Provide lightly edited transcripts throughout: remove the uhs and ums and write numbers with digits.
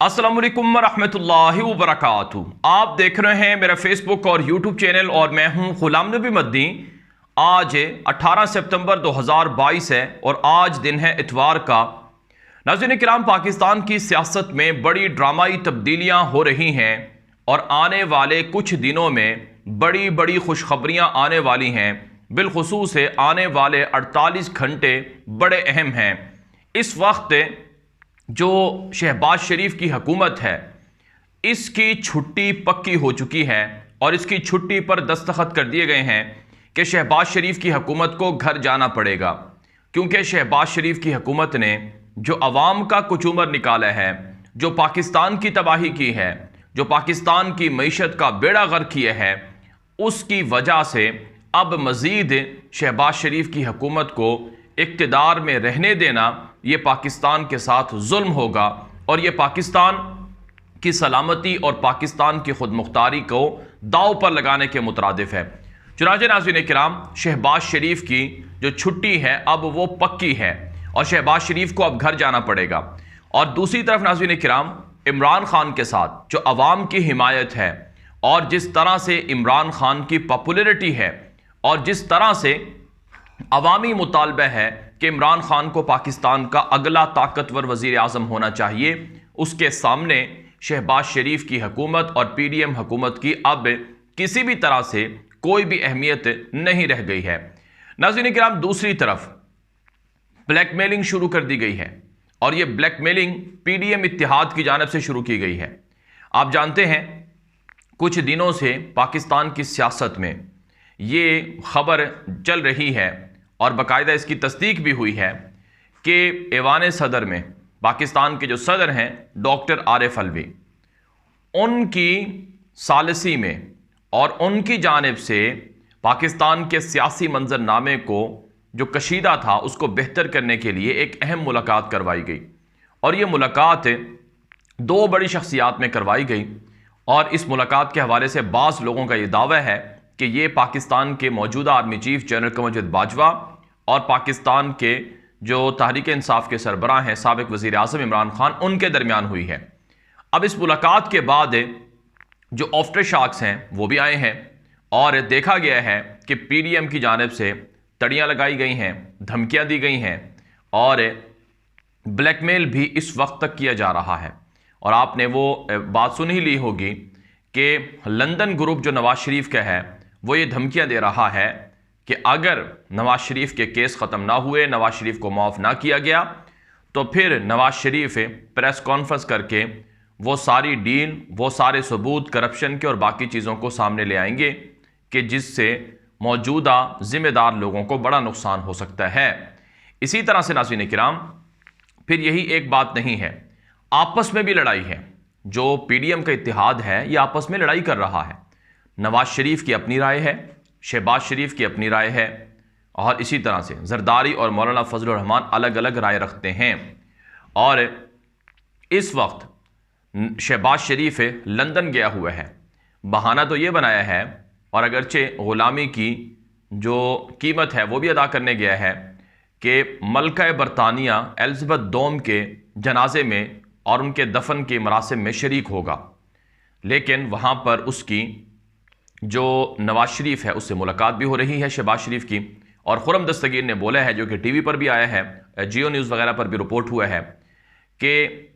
अस्सलाम वालेकुम रहमतुल्लाहि व बरकातुहू। आप देख रहे हैं मेरा फेसबुक और यूट्यूब चैनल और मैं हूं गुलाम नबी मद्दी। आज 18 सितंबर 2022 है और आज दिन है इतवार का। नाज़रीन किराम, पाकिस्तान की सियासत में बड़ी ड्रामाई तब्दीलियां हो रही हैं और आने वाले कुछ दिनों में बड़ी बड़ी खुशखबरियां आने वाली हैं। बिलखुसूस आने वाले 48 घंटे बड़े अहम हैं। इस वक्त जो शहबाज शरीफ की हुकूमत है, इसकी छुट्टी पक्की हो चुकी है और इसकी छुट्टी पर दस्तखत कर दिए गए हैं कि शहबाज शरीफ की हुकूमत को घर जाना पड़ेगा, क्योंकि शहबाज शरीफ की हुकूमत ने जो अवाम का कुचूमर निकाला है, जो पाकिस्तान की तबाही की है, जो पाकिस्तान की मईशत का बेड़ा गर्क किया है, उसकी वजह से अब मज़ीद शहबाज शरीफ की हुकूमत को इक़्तिदार में रहने देना ये पाकिस्तान के साथ जुल्म होगा और ये पाकिस्तान की सलामती और पाकिस्तान की खुद मुख्तारी को दाव पर लगाने के मुतरादिफ है। चुनांचे नाज़रीन किराम, शहबाज शरीफ की जो छुट्टी है अब वो पक्की है और शहबाज शरीफ को अब घर जाना पड़ेगा। और दूसरी तरफ नाज़रीन किराम, इमरान खान के साथ जो अवाम की हिमायत है और जिस तरह से इमरान खान की पॉपुलैरिटी है और जिस तरह से अवामी मुतालबा है कि इमरान खान को पाकिस्तान का अगला ताकतवर वज़ीर आज़म होना चाहिए, उसके सामने शहबाज शरीफ की हुकूमत और PDM हुकूमत की अब किसी भी तरह से कोई भी अहमियत नहीं रह गई है। नाज़रीन किराम, दूसरी तरफ ब्लैकमेलिंग शुरू कर दी गई है और यह ब्लैकमेलिंग PDM इत्तेहाद की जानिब से शुरू की गई है। आप जानते हैं कुछ दिनों से पाकिस्तान की सियासत में ये खबर चल रही है और बाकायदा इसकी तस्दीक भी हुई है कि ऐवान सदर में पाकिस्तान के जो सदर हैं डॉक्टर आरिफ अलवी, उनकी सालसी में और उनकी जानिब से पाकिस्तान के सियासी मंजरनामे को जो कशीदा था उसको बेहतर करने के लिए एक अहम मुलाकात करवाई गई और ये मुलाकात दो बड़ी शख्सियात में करवाई गई। और इस मुलाकात के हवाले से बाज़ लोगों का ये दावा है कि ये पाकिस्तान के मौजूदा army chief general Qamar Javed Bajwa और पाकिस्तान के जो तहरीक इंसाफ के सरबराह हैं साबिक वज़ीर आज़म इमरान खान, उनके दरमियान हुई है। अब इस मुलाकात के बाद जो आफ्टर शॉक्स हैं वो भी आए हैं और देखा गया है कि PDM की जानिब से तड़ियाँ लगाई गई हैं, धमकियाँ दी गई हैं और ब्लैकमेल भी इस वक्त तक किया जा रहा है। और आपने वो बात सुन ही ली होगी कि लंदन ग्रुप जो नवाज शरीफ का है वो ये धमकियाँ दे रहा है कि अगर नवाज शरीफ के केस ख़त्म ना हुए, नवाज शरीफ को माफ़ ना किया गया, तो फिर नवाज शरीफ प्रेस कॉन्फ्रेंस करके वो सारी डील, वो सारे सबूत करप्शन के और बाकी चीज़ों को सामने ले आएंगे कि जिससे मौजूदा ज़िम्मेदार लोगों को बड़ा नुकसान हो सकता है। इसी तरह से नाज़रीन किराम, फिर यही एक बात नहीं है, आपस में भी लड़ाई है। जो PDM का इत्तेहाद है ये आपस में लड़ाई कर रहा है। नवाज शरीफ की अपनी राय है, शहबाज शरीफ की अपनी राय है और इसी तरह से जरदारी और मौलाना फजलुर रहमान अलग अलग राय रखते हैं। और इस वक्त शहबाज शरीफ लंदन गया हुआ है। बहाना तो ये बनाया है और अगरचे ग़ुलामी की जो कीमत है वो भी अदा करने गया है कि मलका बरतानिया एलिज़ाबेथ दोम के जनाजे में और उनके दफन के मरासिम में शरीक होगा, लेकिन वहाँ पर उसकी जो नवाज शरीफ है उससे मुलाकात भी हो रही है शहबाज शरीफ की। और खुर्रम दस्तगीर ने बोला है, जो कि TV पर भी आया है, जियो न्यूज़ वगैरह पर भी रिपोर्ट हुआ है, कि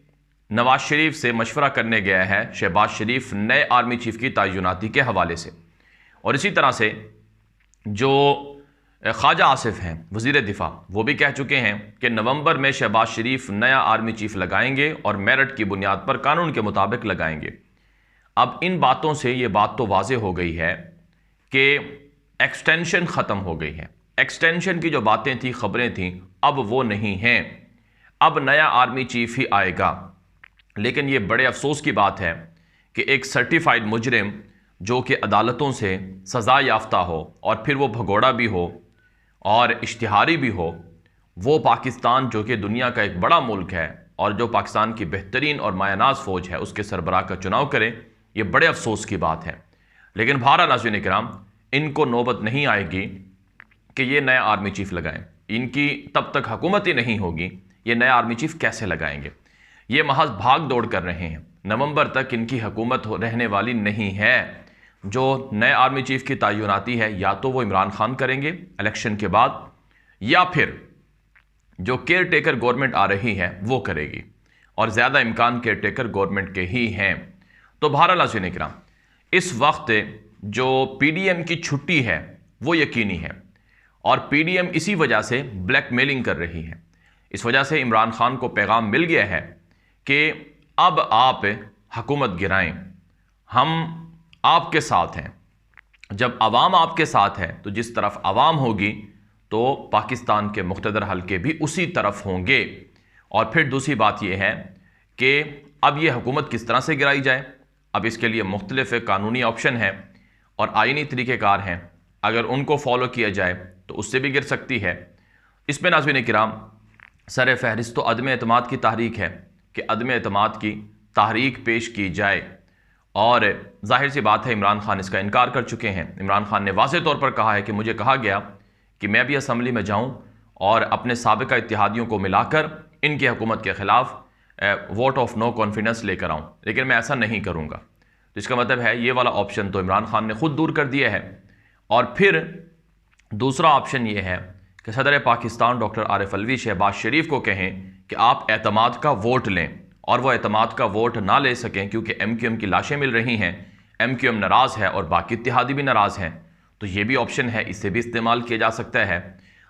नवाज शरीफ से मशवरा करने गया है शहबाज शरीफ नए आर्मी चीफ की तयनाती के हवाले से। और इसी तरह से जो ख्वाजा आसिफ हैं वज़ीर दिफा, वो भी कह चुके हैं कि नवंबर में शहबाज शरीफ नया आर्मी चीफ लगाएंगे और मेरिट की बुनियाद पर कानून के मुताबिक लगाएंगे। अब इन बातों से ये बात तो वाज़े हो गई है कि एक्सटेंशन ख़त्म हो गई है। एक्सटेंशन की जो बातें थी, ख़बरें थीं, अब वो नहीं हैं। अब नया आर्मी चीफ ही आएगा। लेकिन ये बड़े अफसोस की बात है कि एक सर्टिफाइड मुजरिम जो कि अदालतों से सज़ा याफ्ता हो और फिर वो भगोड़ा भी हो और इश्तिहारी भी हो, वो पाकिस्तान जो कि दुनिया का एक बड़ा मुल्क है और जो पाकिस्तान की बेहतरीन और मायानाज फ़ौज है, उसके सरबराह का चुनाव करे, ये बड़े अफसोस की बात है। लेकिन बहरहाल नाज़रीन किराम, इनको नौबत नहीं आएगी कि ये नया आर्मी चीफ लगाएं। इनकी तब तक हुकूमत ही नहीं होगी, ये नया आर्मी चीफ कैसे लगाएंगे? ये महज भाग दौड़ कर रहे हैं। नवंबर तक इनकी हुकूमत रहने वाली नहीं है। जो नए आर्मी चीफ की तैनाती है या तो वो इमरान खान करेंगे इलेक्शन के बाद, या फिर जो केयर टेकर गवर्नमेंट आ रही है वो करेगी, और ज़्यादा इम्कान केयर टेकर गवर्नमेंट के ही हैं। तो बहरहाल नाज़रीन किराम, इस वक्त जो पीडीएम की छुट्टी है वो यकीनी है, और पीडीएम इसी वजह से ब्लैकमेलिंग कर रही है। इस वजह से इमरान खान को पैगाम मिल गया है कि अब आप हुकूमत गिराएं, हम आपके साथ हैं। जब अवाम आपके साथ है तो जिस तरफ अवाम होगी तो पाकिस्तान के मुख्तदर हल्के भी उसी तरफ होंगे। और फिर दूसरी बात यह है कि अब यह हुकूमत किस तरह से गिराई जाए। अब इसके लिए मुख्तलिफ कानूनी ऑप्शन हैं और आइनी तरीक़ेकार हैं। अगर उनको फॉलो किया जाए तो उससे भी गिर सकती है। इसमें नाज़रीन किराम, सर फहरिस्त तो अदम एतमाद की तहरीक है कि अदम एतमाद की तहरीक पेश की जाए, और जाहिर सी बात है इमरान खान इसका इनकार कर चुके हैं। इमरान खान ने वाज़ेह तौर पर कहा है कि मुझे कहा गया कि मैं भी असम्बली में जाऊं और अपने साबिका इत्तेहादियों को मिलाकर इनकी हुकूमत के ख़िलाफ़ वोट ऑफ नो कॉन्फिडेंस लेकर आऊं, लेकिन मैं ऐसा नहीं करूंगा। तो इसका मतलब है ये वाला ऑप्शन तो इमरान खान ने खुद दूर कर दिया है। और फिर दूसरा ऑप्शन ये है कि सदर पाकिस्तान डॉक्टर आरिफ अलवी शहबाज शरीफ को कहें कि आप एतमाद का वोट लें, और वो एतमाद का वोट ना ले सकें क्योंकि MQM की लाशें मिल रही हैं, MQM नाराज़ है और बाकी इत्तेहादी भी नाराज़ हैं। तो ये भी ऑप्शन है, इससे भी इस्तेमाल किया जा सकता है।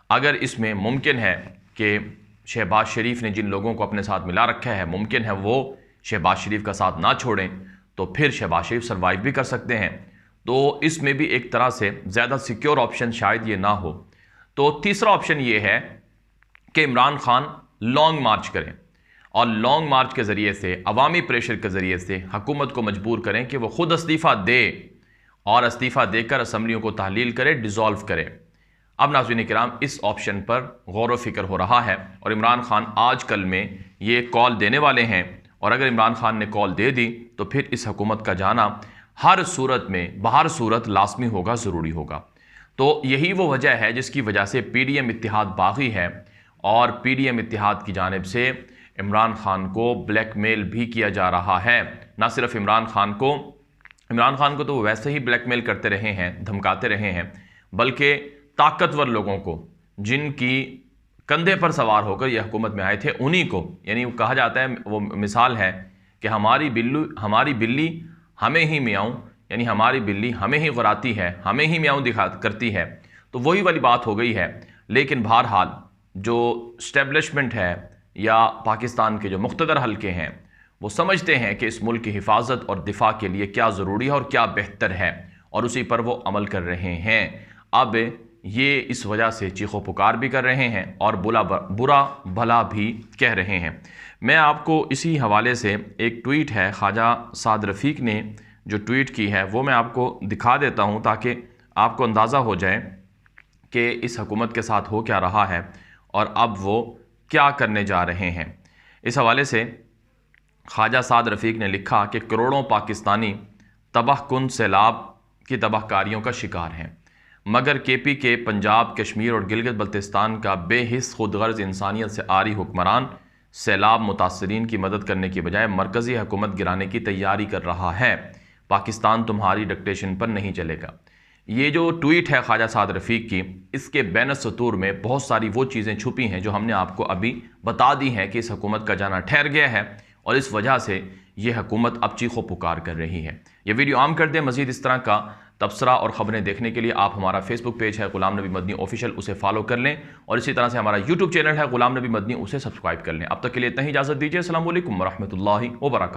अगर इसमें मुमकिन है कि शहबाज शरीफ ने जिन लोगों को अपने साथ मिला रखा है, मुमकिन है वो शहबाज शरीफ का साथ ना छोड़ें, तो फिर शहबाज शरीफ सर्वाइव भी कर सकते हैं। तो इसमें भी एक तरह से ज़्यादा सिक्योर ऑप्शन शायद ये ना हो। तो तीसरा ऑप्शन ये है कि इमरान खान लॉन्ग मार्च करें, और लॉन्ग मार्च के ज़रिए से, अवामी प्रेशर के ज़रिए से हुकूमत को मजबूर करें कि वो खुद इस्तीफ़ा दे, और इस्तीफ़ा देकर असम्बलियों को तहलील करे, डिज़ोल्व करे। अब नाज़रीन किराम, इस ऑप्शन पर गौर व फिक्र हो रहा है, और इमरान खान आज कल में ये कॉल देने वाले हैं। और अगर इमरान खान ने कॉल दे दी तो फिर इस हुकूमत का जाना हर सूरत में, बहर सूरत लाजमी होगा, ज़रूरी होगा। तो यही वो वजह है जिसकी वजह से पीडीएम इत्तेहाद बागी है, और पीडीएम इत्तेहाद की जानिब से इमरान खान को ब्लैकमेल भी किया जा रहा है। ना सिर्फ इमरान खान को तो वैसे ही ब्लैकमेल करते रहे हैं, धमकाते रहे हैं, बल्कि ताकतवर लोगों को, जिनकी कंधे पर सवार होकर यह हुकूमत में आए थे, उन्हीं को, यानी कहा जाता है, वो मिसाल है कि हमारी बिल्ली हमें ही मियाऊं, यानी हमारी बिल्ली हमें ही गुराती है, हमें ही मियाऊं दिखा करती है। तो वही वाली बात हो गई है। लेकिन बहरहाल जो स्टैब्लिशमेंट है या पाकिस्तान के जो मुख्तदर हल्के हैं, वो समझते हैं कि इस मुल्क की हिफाजत और दिफा के लिए क्या ज़रूरी है और क्या बेहतर है, और उसी पर वो अमल कर रहे हैं। अब ये इस वजह से चीखो पुकार भी कर रहे हैं और बुरा भला भी कह रहे हैं। मैं आपको इसी हवाले से एक ट्वीट है ख्वाजा साद रफ़ीक ने जो ट्वीट की है वो मैं आपको दिखा देता हूँ, ताकि आपको अंदाज़ा हो जाए कि इस हुकूमत के साथ हो क्या रहा है और अब वो क्या करने जा रहे हैं। इस हवाले से ख्वाजा साद रफ़ीक ने लिखा कि करोड़ों पाकिस्तानी तबाहकुन सैलाब की तबाहकारियों का शिकार हैं, मगर KPK पंजाब, कश्मीर और गिलगित बल्तिस्तान का बेहिस खुदगर्ज इंसानियत से आरी हुक्मरान सैलाब मुतासरीन की मदद करने की बजाय मरकज़ी हुकूमत गिराने की तैयारी कर रहा है। पाकिस्तान तुम्हारी डिक्टेशन पर नहीं चलेगा। ये जो ट्वीट है ख्वाजा साद रफ़ीक की, इसके बैन सतूर में बहुत सारी वो चीज़ें छुपी हैं जो हमने आपको अभी बता दी हैं कि इस हुकूमत का जाना ठहर गया है, और इस वजह से ये हुकूमत अब चीखो पुकार कर रही है। ये वीडियो आम कर दें। मज़ीद इस तरह का तबसरा और ख़बरें देखने के लिए आप हमारा फेसबुक पेज है ग़ुलाम नबी मदनी ऑफिशियल, उसे फॉलो कर लें, और इसी तरह से हमारा यूट्यूब चैनल है ग़ुलाम नबी मदनी, उसे सब्सक्राइब कर लें। अब तक के लिए इतना ही इजाज़त दीजिए। अस्सलामु अलैकुम व रहमतुल्लाहि व बरकातुहू।